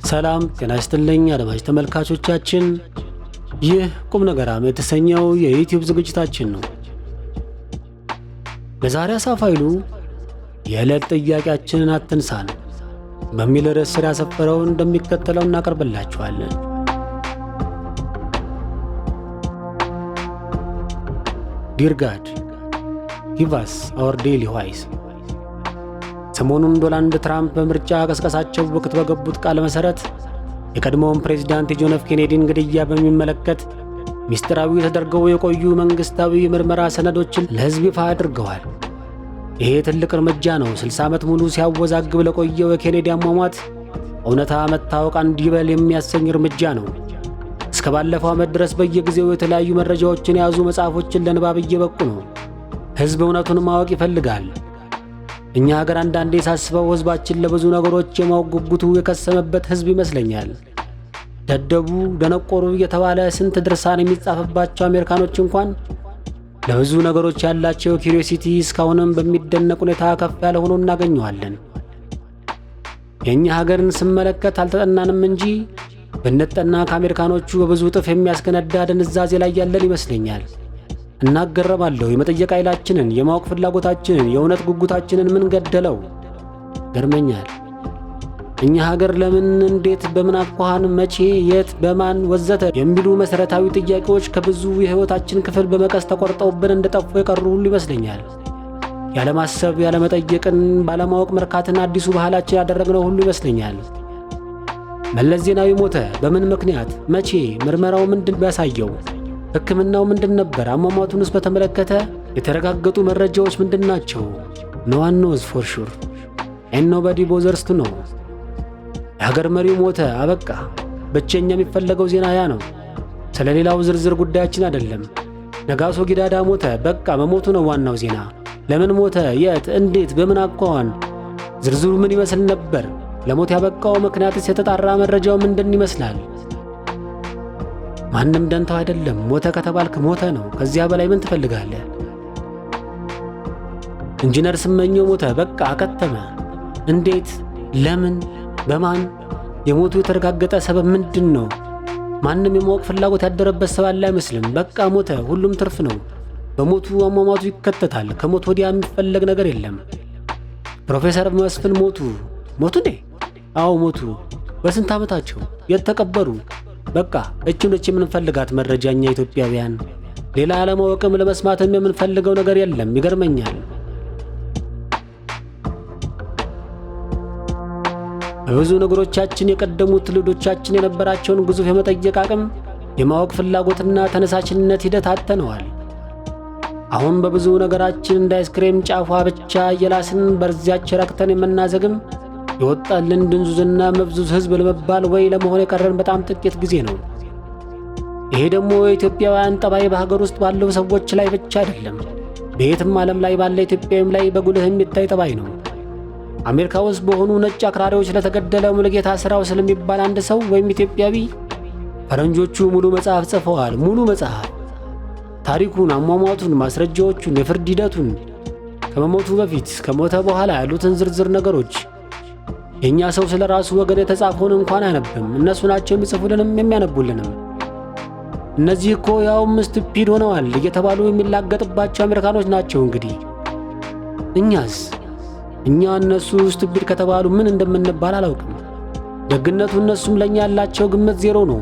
ሰላም ጤና ይስጥልኝ አድማጭ ተመልካቾቻችን፣ ይህ ቁም ነገራም የተሰኘው የዩቲዩብ ዝግጅታችን ነው። በዛሬ አሳፋይሉ የዕለት ጥያቄያችንን አትንሳን በሚል ርዕስ ስር ያሰፈረውን እንደሚከተለው እናቀርብላችኋለን። ዲር ጋድ ጊቭ አስ አወር ዴይሊ ዋይስ። ሰሞኑን ዶናልድ ትራምፕ በምርጫ ቀስቀሳቸው ወቅት በገቡት ቃል መሰረት የቀድሞውን ፕሬዝዳንት የጆን ኤፍ ኬኔዲን ግድያ በሚመለከት ሚስጥራዊ ተደርገው የቆዩ መንግስታዊ ምርመራ ሰነዶችን ለሕዝብ ይፋ አድርገዋል። ይሄ ትልቅ እርምጃ ነው። 60 ዓመት ሙሉ ሲያወዛግብ ለቆየው የኬኔዲ አሟሟት እውነታ መታወቅ እንዲበል የሚያሰኝ እርምጃ ነው። እስከ ባለፈው ዓመት ድረስ በየጊዜው የተለያዩ መረጃዎችን የያዙ መጽሐፎችን ለንባብ እየበቁ ነው። ሕዝብ እውነቱን ማወቅ ይፈልጋል። እኛ ሀገር አንዳንዴ ሳስበው ሕዝባችን ለብዙ ነገሮች የማወቅ ጉጉቱ የከሰመበት ሕዝብ ይመስለኛል። ደደቡ፣ ደነቆሩ እየተባለ ስንት ድርሳን የሚጻፍባቸው አሜሪካኖች እንኳን ለብዙ ነገሮች ያላቸው ኪዩሪዮሲቲ እስካሁንም በሚደነቅ ሁኔታ ከፍ ያለ ሆኖ እናገኘዋለን። የእኛ ሀገርን ስመለከት አልተጠናንም እንጂ ብንጠና ከአሜሪካኖቹ በብዙ እጥፍ የሚያስገነዳ ድንዛዜ ላይ ያለን ይመስለኛል። እናገረባለሁ። የመጠየቅ ኃይላችንን፣ የማወቅ ፍላጎታችንን፣ የእውነት ጉጉታችንን ምን ገደለው? ገርመኛል። እኛ ሀገር ለምን፣ እንዴት፣ በምን አኳኋን፣ መቼ፣ የት፣ በማን ወዘተ የሚሉ መሠረታዊ ጥያቄዎች ከብዙ የሕይወታችን ክፍል በመቀስ ተቆርጠውብን እንደጠፉ የቀሩ ሁሉ ይመስለኛል። ያለማሰብ፣ ያለመጠየቅን፣ ባለማወቅ መርካትን አዲሱ ባህላችን ያደረግነው ሁሉ ይመስለኛል። መለስ ዜናዊ ሞተ። በምን ምክንያት? መቼ? ምርመራው ምንድን ቢያሳየው? ሕክምናው ምንድን ነበር? አሟሟቱንስ በተመለከተ የተረጋገጡ መረጃዎች ምንድን ናቸው? ኖ ዋን ኖዝ ፎር ሹር ኤንድ ኖባዲ ቦዘርስ ቱ ኖው። የሀገር መሪው ሞተ፣ አበቃ። ብቸኛ የሚፈለገው ዜና ያ ነው። ስለ ሌላው ዝርዝር ጉዳያችን አይደለም። ነጋሶ ጊዳዳ ሞተ፣ በቃ መሞቱ ነው ዋናው ዜና። ለምን ሞተ? የት? እንዴት? በምን አኳኋን? ዝርዝሩ ምን ይመስል ነበር? ለሞት ያበቃው ምክንያትስ የተጣራ መረጃው ምንድን ይመስላል? ማንም ደንታው አይደለም። ሞተ ከተባልክ ሞተ ነው። ከዚያ በላይ ምን ትፈልጋለህ? ኢንጂነር ስመኘው ሞተ፣ በቃ አከተመ። እንዴት? ለምን? በማን? የሞቱ የተረጋገጠ ሰበብ ምንድን ነው? ማንም የማወቅ ፍላጎት ያደረበት ሰው አለ አይመስልም። በቃ ሞተ፣ ሁሉም ትርፍ ነው። በሞቱ አሟሟቱ ይከተታል። ከሞት ወዲያ የሚፈለግ ነገር የለም። ፕሮፌሰር መስፍን ሞቱ እንዴ? አዎ ሞቱ። በስንት ዓመታቸው? የት ተቀበሩ? በቃ እቺን የምንፈልጋት መረጃኛ ኢትዮጵያውያን፣ ሌላ አለማወቅም ለመስማትም የምንፈልገው ነገር የለም። ይገርመኛል። በብዙ ነገሮቻችን የቀደሙት ትውልዶቻችን የነበራቸውን ግዙፍ የመጠየቅ አቅም፣ የማወቅ ፍላጎትና ተነሳሽነት ሂደት አጥተነዋል። አሁን በብዙ ነገራችን እንደ አይስክሬም ጫፏ ብቻ እየላስን በርዚያች ረክተን የምናዘግም የወጣልን ድንዙዝና መብዙዝ ሕዝብ ለመባል ወይ ለመሆን የቀረን በጣም ጥቂት ጊዜ ነው። ይሄ ደግሞ የኢትዮጵያውያን ጠባይ በሀገር ውስጥ ባለው ሰዎች ላይ ብቻ አይደለም፣ በየትም ዓለም ላይ ባለ ኢትዮጵያዊም ላይ በጉልህ የሚታይ ጠባይ ነው። አሜሪካ ውስጥ በሆኑ ነጭ አክራሪዎች ለተገደለ ሙሉጌታ ሥራው ስለሚባል አንድ ሰው ወይም ኢትዮጵያዊ ፈረንጆቹ ሙሉ መጽሐፍ ጽፈዋል። ሙሉ መጽሐፍ፣ ታሪኩን፣ አሟሟቱን፣ ማስረጃዎቹን፣ የፍርድ ሂደቱን፣ ከመሞቱ በፊት ከሞተ በኋላ ያሉትን ዝርዝር ነገሮች። የእኛ ሰው ስለ ራሱ ወገን የተጻፈውን እንኳን አያነብም። እነሱ ናቸው የሚጽፉልንም የሚያነቡልንም። እነዚህ እኮ ያውም ስቱፒድ ሆነዋል እየተባሉ የሚላገጥባቸው አሜሪካኖች ናቸው። እንግዲህ እኛ እነሱ ስቱፒድ ከተባሉ ምን እንደምንባል አላውቅም። ደግነቱ እነሱም ለእኛ ያላቸው ግምት ዜሮ ነው።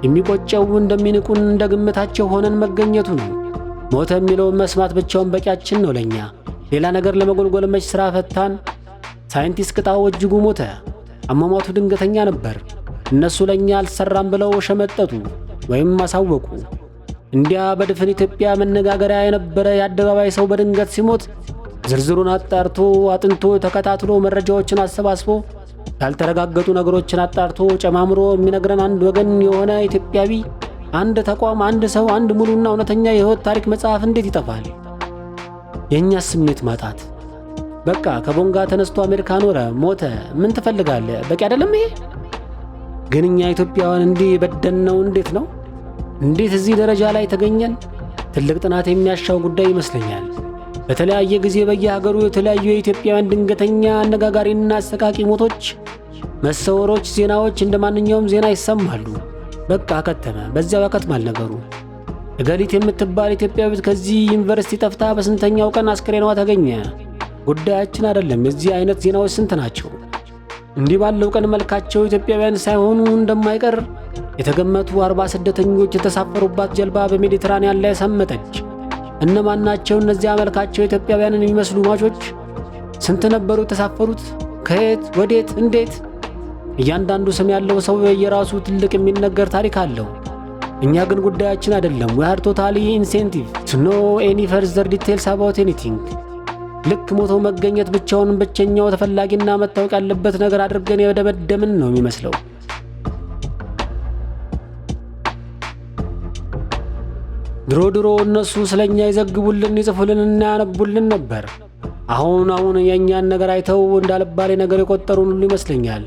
የሚቆጨው እንደሚንቁን እንደ ግምታቸው ሆነን መገኘቱ ነው። ሞተ የሚለውን መስማት ብቻውን በቂያችን ነው ለእኛ። ሌላ ነገር ለመጎልጎል መች ሥራ ፈታን። ሳይንቲስት ቅጣው እጅጉ ሞተ። አሟሟቱ ድንገተኛ ነበር። እነሱ ለእኛ አልሰራም ብለው ሸመጠጡ ወይም አሳወቁ። እንዲያ በድፍን ኢትዮጵያ መነጋገሪያ የነበረ የአደባባይ ሰው በድንገት ሲሞት ዝርዝሩን አጣርቶ አጥንቶ ተከታትሎ መረጃዎችን አሰባስቦ ያልተረጋገጡ ነገሮችን አጣርቶ ጨማምሮ የሚነግረን አንድ ወገን የሆነ ኢትዮጵያዊ፣ አንድ ተቋም፣ አንድ ሰው፣ አንድ ሙሉና እውነተኛ የሕይወት ታሪክ መጽሐፍ እንዴት ይጠፋል? የእኛ ስሜት ማጣት። በቃ ከቦንጋ ተነስቶ አሜሪካ ኖረ፣ ሞተ። ምን ትፈልጋለህ? በቂ አይደለም ይሄ? ግን እኛ ኢትዮጵያውያን እንዲህ በደልነው እንዴት ነው? እንዴት እዚህ ደረጃ ላይ ተገኘን? ትልቅ ጥናት የሚያሻው ጉዳይ ይመስለኛል። በተለያየ ጊዜ በየሀገሩ የተለያዩ የኢትዮጵያውያን ድንገተኛ አነጋጋሪና አሰቃቂ ሞቶች መሰወሮች፣ ዜናዎች እንደማንኛውም ዜና ይሰማሉ። በቃ ከተመ፣ በዚያው ያከትማል ነገሩ። እገሊት የምትባል ኢትዮጵያዊት ከዚህ ዩኒቨርሲቲ ጠፍታ በስንተኛው ቀን አስክሬኗ ተገኘ። ጉዳያችን አይደለም። የዚህ አይነት ዜናዎች ስንት ናቸው? እንዲህ ባለው ቀን መልካቸው ኢትዮጵያውያን ሳይሆኑ እንደማይቀር የተገመቱ 40 ስደተኞች የተሳፈሩባት ጀልባ በሜዲትራኒያን ላይ ሰመጠች። እነማን ናቸው እነዚያ መልካቸው ኢትዮጵያውያንን የሚመስሉ ሟቾች? ስንት ነበሩ የተሳፈሩት? ከየት ወዴት? እንዴት? እያንዳንዱ ስም ያለው ሰው የራሱ ትልቅ የሚነገር ታሪክ አለው። እኛ ግን ጉዳያችን አይደለም። we are totally insensitive to know any further details about anything። ልክ ሞቶ መገኘት ብቻውን ብቸኛው ተፈላጊና መታወቅ ያለበት ነገር አድርገን የደመደምን ነው የሚመስለው። ድሮ እነሱ ስለኛ ይዘግቡልን፣ ይጽፉልንና ያነቡልን ነበር። አሁን የእኛን ነገር አይተው እንዳልባሌ ነገር የቆጠሩን ሁሉ ይመስለኛል።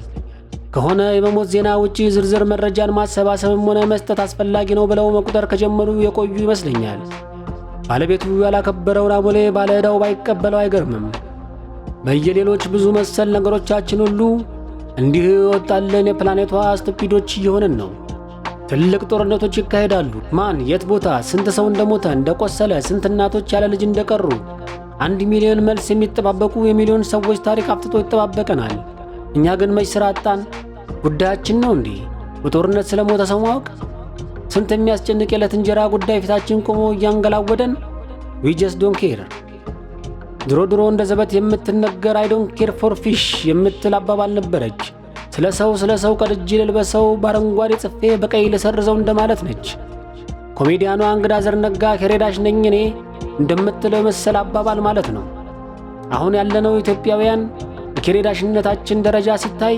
ከሆነ የመሞት ዜና ውጪ ዝርዝር መረጃን ማሰባሰብም ሆነ መስጠት አስፈላጊ ነው ብለው መቁጠር ከጀመሩ የቆዩ ይመስለኛል። ባለቤቱ ያላከበረውን አሞሌ ባለዕዳው ባይቀበለው አይገርምም። በየሌሎች ብዙ መሰል ነገሮቻችን ሁሉ እንዲህ ወጣልን የፕላኔቷ ስቱፒዶች እየሆንን ነው። ትልቅ ጦርነቶች ይካሄዳሉ። ማን፣ የት ቦታ፣ ስንት ሰው እንደሞተ እንደቆሰለ፣ ስንት እናቶች ያለ ልጅ እንደቀሩ፣ 1 ሚሊዮን መልስ የሚጠባበቁ የሚሊዮን ሰዎች ታሪክ አፍጥጦ ይጠባበቀናል። እኛ ግን መች ስራ አጣን? ጉዳያችን ነው እንዴ በጦርነት ስለሞተ ሰው ማወቅ? ስንት የሚያስጨንቅ የዕለት እንጀራ ጉዳይ ፊታችን ቆሞ እያንገላወደን። we just don't care። ድሮ እንደ ዘበት የምትነገር I don't care for fish የምትል አባባል ነበረች። ስለ ሰው ቀድጄ ልልበሰው፣ በአረንጓዴ ጽፌ በቀይ ልሰርዘው እንደማለት ነች። ኮሜዲያኗ እንግዳ ዘርነጋ ከሬዳሽ ነኝ እኔ እንደምትለው መሰል አባባል ማለት ነው። አሁን ያለነው ኢትዮጵያውያን በኬሬዳሽነታችን ደረጃ ሲታይ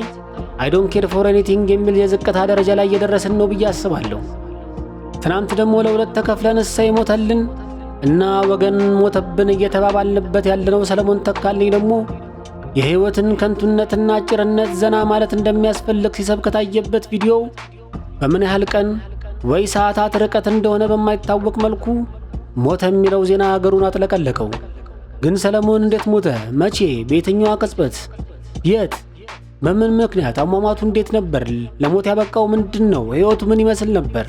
I don't care for anything የሚል የዝቅታ ደረጃ ላይ እየደረስን ነው ብዬ አስባለሁ። ትናንት ደግሞ ለሁለት ተከፍለን እሰይ ሞተልን እና ወገን ሞተብን እየተባባልንበት ያለነው ሰለሞን ተካልኝ ደግሞ የህይወትን ከንቱነትና ጭርነት ዘና ማለት እንደሚያስፈልግ ሲሰብክ ታየበት ቪዲዮ በምን ያህል ቀን ወይ ሰዓታት ርቀት እንደሆነ በማይታወቅ መልኩ ሞተ የሚለው ዜና አገሩን አጥለቀለቀው። ግን ሰለሞን እንዴት ሞተ? መቼ? በየትኛው ቅጽበት? የት? በምን ምክንያት? አሟሟቱ እንዴት ነበር? ለሞት ያበቃው ምንድነው? ህይወቱ ምን ይመስል ነበር?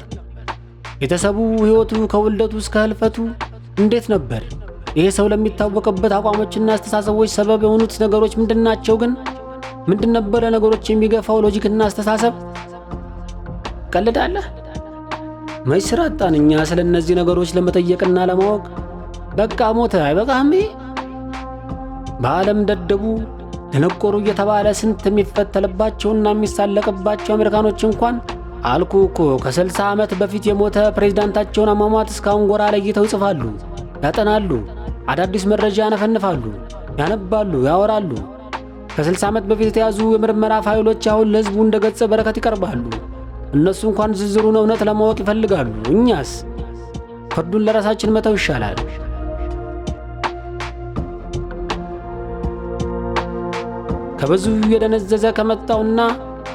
ቤተሰቡ ህይወቱ ከውልደቱ እስከ ህልፈቱ እንዴት ነበር? ይሄ ሰው ለሚታወቅበት አቋሞችና አስተሳሰቦች ሰበብ የሆኑት ነገሮች ምንድናቸው? ግን ምንድን ነበር ነገሮች የሚገፋው ሎጂክና አስተሳሰብ? ቀልዳለህ? መች ስራ አጣን እኛ ስለ እነዚህ ነገሮች ለመጠየቅና ለማወቅ? በቃ ሞተ አይበቃም? በዓለም ደደቡ ደነቆሩ እየተባለ ስንት የሚፈተልባቸውና የሚሳለቅባቸው አሜሪካኖች እንኳን አልኩ እኮ ከ60 ዓመት በፊት የሞተ ፕሬዝዳንታቸውን አሟሟት እስካሁን ጎራ ለይተው ይጽፋሉ፣ ያጠናሉ፣ አዳዲስ መረጃ ያነፈንፋሉ፣ ያነባሉ፣ ያወራሉ። ከ60 ዓመት በፊት የተያዙ የምርመራ ፋይሎች አሁን ለህዝቡ እንደ ገጸ በረከት ይቀርባሉ። እነሱ እንኳን ዝርዝሩን እውነት ለማወቅ ይፈልጋሉ። እኛስ ፍርዱን ለራሳችን መተው ይሻላል። ከብዙ የደነዘዘ ከመጣውና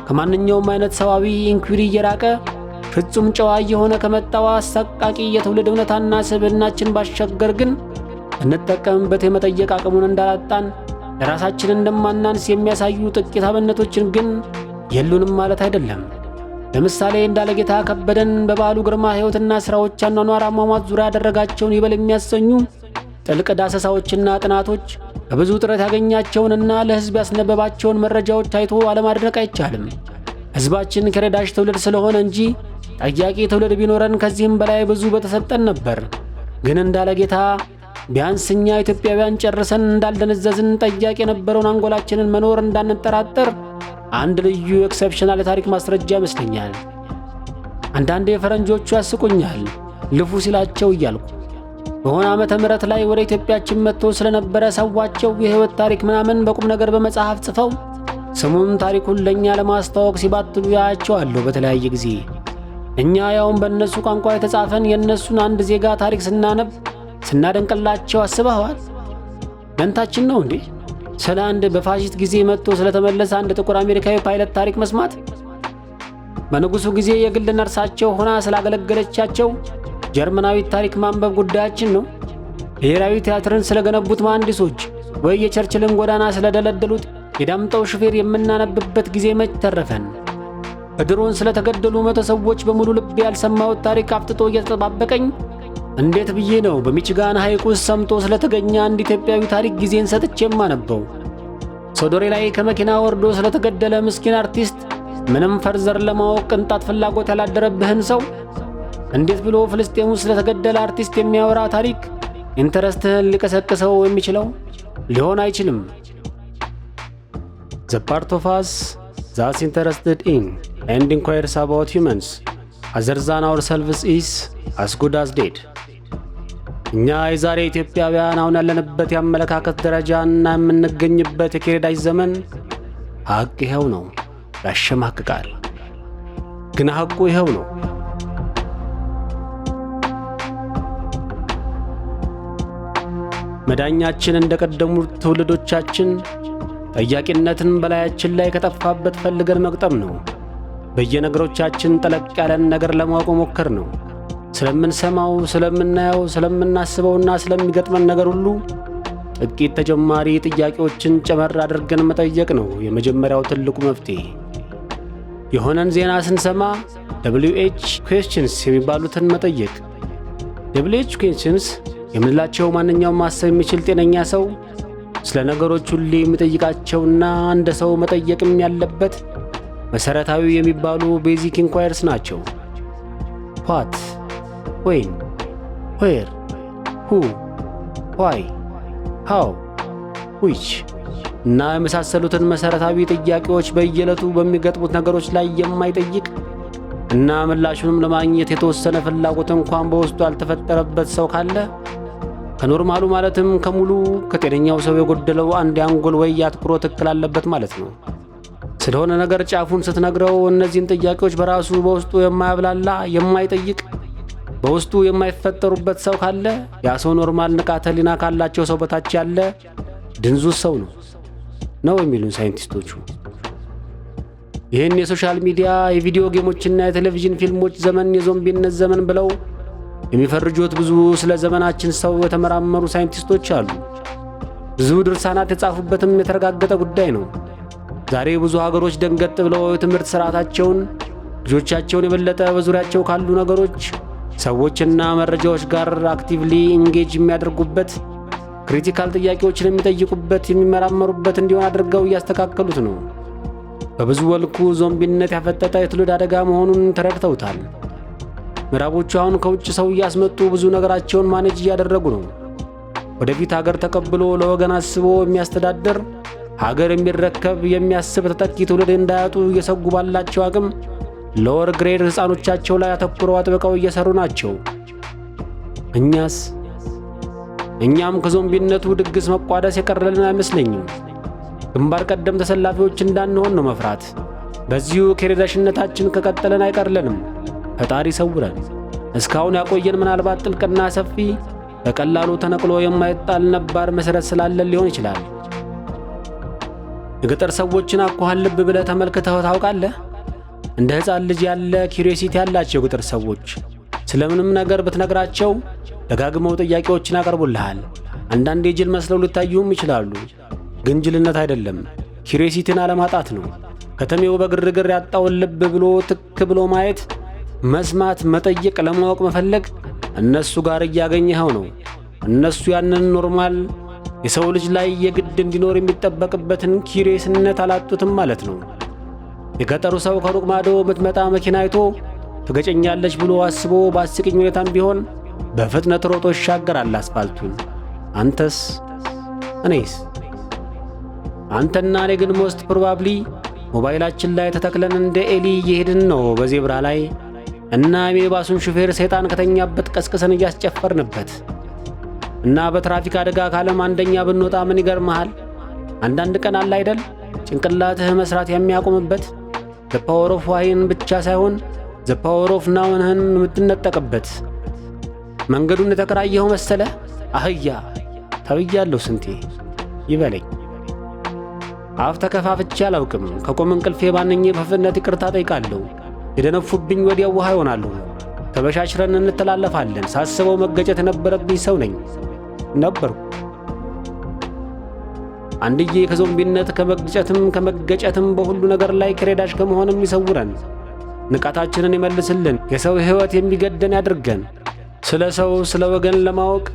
ከማንኛውም አይነት ሰዋዊ ኢንኩሪ እየራቀ ፍጹም ጨዋ የሆነ ከመጣው አሰቃቂ የትውልድ እውነታና ስብዕናችን ባሻገር ግን እንጠቀምበት የመጠየቅ አቅሙን እንዳላጣን ለራሳችን እንደማናንስ የሚያሳዩ ጥቂት አብነቶችን ግን የሉንም ማለት አይደለም። ለምሳሌ እንዳለጌታ ከበደን በባሉ ግርማ ሕይወትና ሥራዎች አኗኗር አሟሟት ዙሪያ ያደረጋቸውን ይበል የሚያሰኙ ጥልቅ ዳሰሳዎችና ጥናቶች ከብዙ ጥረት ያገኛቸውንና ለሕዝብ ያስነበባቸውን መረጃዎች አይቶ አለማድነቅ አይቻልም። ሕዝባችን ከሬዳሽ ትውልድ ስለሆነ እንጂ ጠያቂ ትውልድ ቢኖረን ከዚህም በላይ ብዙ በተሰጠን ነበር። ግን እንዳለጌታ ቢያንስ እኛ ኢትዮጵያውያን ጨርሰን እንዳልደነዘዝን ጠያቂ የነበረውን አንጎላችንን መኖር እንዳንጠራጠር አንድ ልዩ ኤክሰፕሽናል የታሪክ ማስረጃ ይመስለኛል። አንዳንዴ ፈረንጆቹ ያስቁኛል ልፉ ሲላቸው እያልኩ በሆነ ዓመተ ምህረት ላይ ወደ ኢትዮጵያችን መጥቶ ስለነበረ ሰዋቸው የህይወት ታሪክ ምናምን በቁም ነገር በመጽሐፍ ጽፈው ስሙን ታሪኩን ለኛ ለማስተዋወቅ ሲባትሉ ያያቸዋለሁ በተለያየ ጊዜ። እኛ ያውን በእነሱ ቋንቋ የተጻፈን የእነሱን አንድ ዜጋ ታሪክ ስናነብ ስናደንቅላቸው አስበዋል። ደንታችን ነው እንዴ? ስለ አንድ በፋሺስት ጊዜ መጥቶ ስለተመለሰ አንድ ጥቁር አሜሪካዊ ፓይለት ታሪክ መስማት? በንጉሱ ጊዜ የግል ነርሳቸው ሆና ስላገለገለቻቸው ጀርመናዊት ታሪክ ማንበብ ጉዳያችን ነው? ብሔራዊ ቲያትርን ስለገነቡት መሐንዲሶች ወይ የቸርችልን ጎዳና ስለደለደሉት የዳምጠው ሹፌር የምናነብበት ጊዜ መች ተረፈን። በድሮን ስለተገደሉ 100 ሰዎች በሙሉ ልብ ያልሰማሁት ታሪክ አፍጥጦ እየተጠባበቀኝ እንዴት ብዬ ነው በሚችጋን ሐይቅ ውስጥ ሰምጦ ስለተገኘ አንድ ኢትዮጵያዊ ታሪክ ጊዜን ሰጥቼ የማነበው? ሶዶሬ ላይ ከመኪና ወርዶ ስለተገደለ ምስኪን አርቲስት ምንም ፈርዘር ለማወቅ ቅንጣት ፍላጎት ያላደረብህን ሰው እንዴት ብሎ ፍልስጤም ውስጥ ስለተገደለ አርቲስት የሚያወራ ታሪክ ኢንተረስትህን ሊቀሰቅሰው የሚችለው? ሊሆን አይችልም። The part of us that's interested in and inquires about humans other than ourselves is as good as dead. እኛ የዛሬ ኢትዮጵያውያን አሁን ያለንበት የአመለካከት ደረጃና የምንገኝበት የኬሬዳጅ ዘመን ሐቅ ይኸው ነው። ያሸማቅቃል፣ ግን ሐቁ ይኸው ነው። መዳኛችን እንደቀደሙት ትውልዶቻችን ጠያቂነትን በላያችን ላይ ከጠፋበት ፈልገን መቅጠም ነው። በየነገሮቻችን ጠለቅ ያለን ነገር ለማወቅ ሞከር ነው። ስለምንሰማው፣ ስለምናየው፣ ስለምናስበውና ስለሚገጥመን ነገር ሁሉ ጥቂት ተጨማሪ ጥያቄዎችን ጨመር አድርገን መጠየቅ ነው የመጀመሪያው ትልቁ መፍትሄ። የሆነን ዜና ስንሰማ WH questions የሚባሉትን መጠየቅ። WH questions የምንላቸው ማንኛውም ማሰብ የሚችል ጤነኛ ሰው ስለ ነገሮች ሁሉ የሚጠይቃቸውና እንደ ሰው መጠየቅም ያለበት መሰረታዊ የሚባሉ ቤዚክ ኢንኳየርስ ናቸው። what፣ when፣ where፣ who፣ why፣ how፣ which እና የመሳሰሉትን መሰረታዊ ጥያቄዎች በየዕለቱ በሚገጥሙት ነገሮች ላይ የማይጠይቅ እና ምላሹንም ለማግኘት የተወሰነ ፍላጎት እንኳን በውስጡ ያልተፈጠረበት ሰው ካለ ከኖርማሉ ማለትም ከሙሉ ከጤነኛው ሰው የጎደለው አንድ የአንጎል ወይ የአትኩሮት እክል አለበት ማለት ነው። ስለሆነ ነገር ጫፉን ስትነግረው እነዚህን ጥያቄዎች በራሱ በውስጡ የማያብላላ የማይጠይቅ በውስጡ የማይፈጠሩበት ሰው ካለ ያ ሰው ኖርማል ንቃተ ህሊና ካላቸው ሰው በታች ያለ ድንዙዝ ሰው ነው የሚሉን ሳይንቲስቶቹ። ይህን የሶሻል ሚዲያ የቪዲዮ ጌሞችና የቴሌቪዥን ፊልሞች ዘመን የዞምቢነት ዘመን ብለው የሚፈርጁት ብዙ ስለ ዘመናችን ሰው የተመራመሩ ሳይንቲስቶች አሉ። ብዙ ድርሳናት የጻፉበትም የተረጋገጠ ጉዳይ ነው። ዛሬ ብዙ ሀገሮች ደንገጥ ብለው የትምህርት ስርዓታቸውን ልጆቻቸውን የበለጠ በዙሪያቸው ካሉ ነገሮች፣ ሰዎችና መረጃዎች ጋር አክቲቭሊ ኢንጌጅ የሚያደርጉበት፣ ክሪቲካል ጥያቄዎችን የሚጠይቁበት፣ የሚመራመሩበት እንዲሆን አድርገው እያስተካከሉት ነው። በብዙ መልኩ ዞምቢነት ያፈጠጠ የትውልድ አደጋ መሆኑን ተረድተውታል። ምዕራቦቹ አሁን ከውጭ ሰው እያስመጡ ብዙ ነገራቸውን ማኔጅ እያደረጉ ነው። ወደፊት ሀገር ተቀብሎ ለወገን አስቦ የሚያስተዳድር ሀገር የሚረከብ የሚያስብ ተተኪ ትውልድ እንዳያጡ እየሰጉ ባላቸው አቅም ሎወር ግሬድ ሕፃኖቻቸው ላይ አተኩረው አጥብቀው እየሰሩ ናቸው። እኛም ከዞምቢነቱ ድግስ መቋደስ የቀረልን አይመስለኝም። ግንባር ቀደም ተሰላፊዎች እንዳንሆን ነው መፍራት። በዚሁ ኬሬዳሽነታችን ከቀጠለን አይቀርልንም። ፈጣሪ ሰውረን። እስካሁን ያቆየን ምናልባት ጥልቅና ሰፊ በቀላሉ ተነቅሎ የማይጣል ነባር መሰረት ስላለን ሊሆን ይችላል። የገጠር ሰዎችን አኳኋን ልብ ብለህ ተመልክተው ታውቃለህ? እንደ ሕፃን ልጅ ያለ ኪዩሪዮሲቲ ያላቸው የገጠር ሰዎች ስለምንም ነገር ብትነግራቸው ደጋግመው ጥያቄዎችን ያቀርቡልሃል። አንዳንዴ ጅል መስለው ሊታዩም ይችላሉ፣ ግን ጅልነት አይደለም፣ ኪዩሪዮሲቲን አለማጣት ነው። ከተሜው በግርግር ያጣውን ልብ ብሎ ትክ ብሎ ማየት፣ መስማት፣ መጠየቅ፣ ለማወቅ መፈለግ እነሱ ጋር እያገኘኸው ነው። እነሱ ያንን ኖርማል የሰው ልጅ ላይ የግድ እንዲኖር የሚጠበቅበትን ኪዩሪየስነት አላጡትም ማለት ነው። የገጠሩ ሰው ከሩቅ ማዶ የምትመጣ መኪና አይቶ ትገጨኛለች ብሎ አስቦ በአስቂኝ ሁኔታም ቢሆን በፍጥነት ሮጦ ይሻገራል አስፋልቱን። አንተስ? እኔስ? አንተና እኔ ግን ሞስት ፕሮባብሊ ሞባይላችን ላይ ተተክለን እንደ ኤሊ እየሄድን ነው በዜብራ ላይ እና የሚኒባሱን ሹፌር ሰይጣን ከተኛበት ቀስቅሰን እያስጨፈርንበት እና በትራፊክ አደጋ ካለም አንደኛ ብንወጣ ምን ይገርምሃል? አንዳንድ ቀን አለ አይደል ጭንቅላትህ መስራት የሚያቆምበት the power of whyን ብቻ ሳይሆን the power of nowንህን የምትነጠቅበት። መንገዱን የተከራየኸው መሰለ አህያ ተብያለሁ ስንቴ ይበለኝ። አፍ ተከፋፍቼ አላውቅም። ከቆም እንቅልፌ ባንኜ በፍጥነት ይቅርታ ጠይቃለሁ። የደነፉብኝ ወዲያው ውሃ ይሆናሉ። ተበሻሽረን እንተላለፋለን። ሳስበው መገጨት የነበረብኝ ሰው ነኝ ነበርኩ። አንድዬ ከዞምቢነት ከመገጨትም በሁሉ ነገር ላይ ከሬዳሽ ከመሆንም ይሰውረን። ንቃታችንን ይመልስልን። የሰው ሕይወት የሚገደን ያድርገን። ስለ ሰው ስለ ወገን ለማወቅ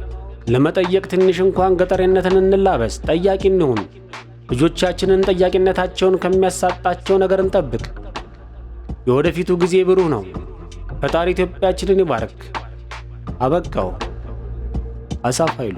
ለመጠየቅ ትንሽ እንኳን ገጠሬነትን እንላበስ። ጠያቂ እንሁን። ልጆቻችንን ጠያቂነታቸውን ከሚያሳጣቸው ነገር እንጠብቅ። የወደፊቱ ጊዜ ብሩህ ነው። ፈጣሪ ኢትዮጵያችንን ይባርክ። አበቃው። አሳፍ ኃይሉ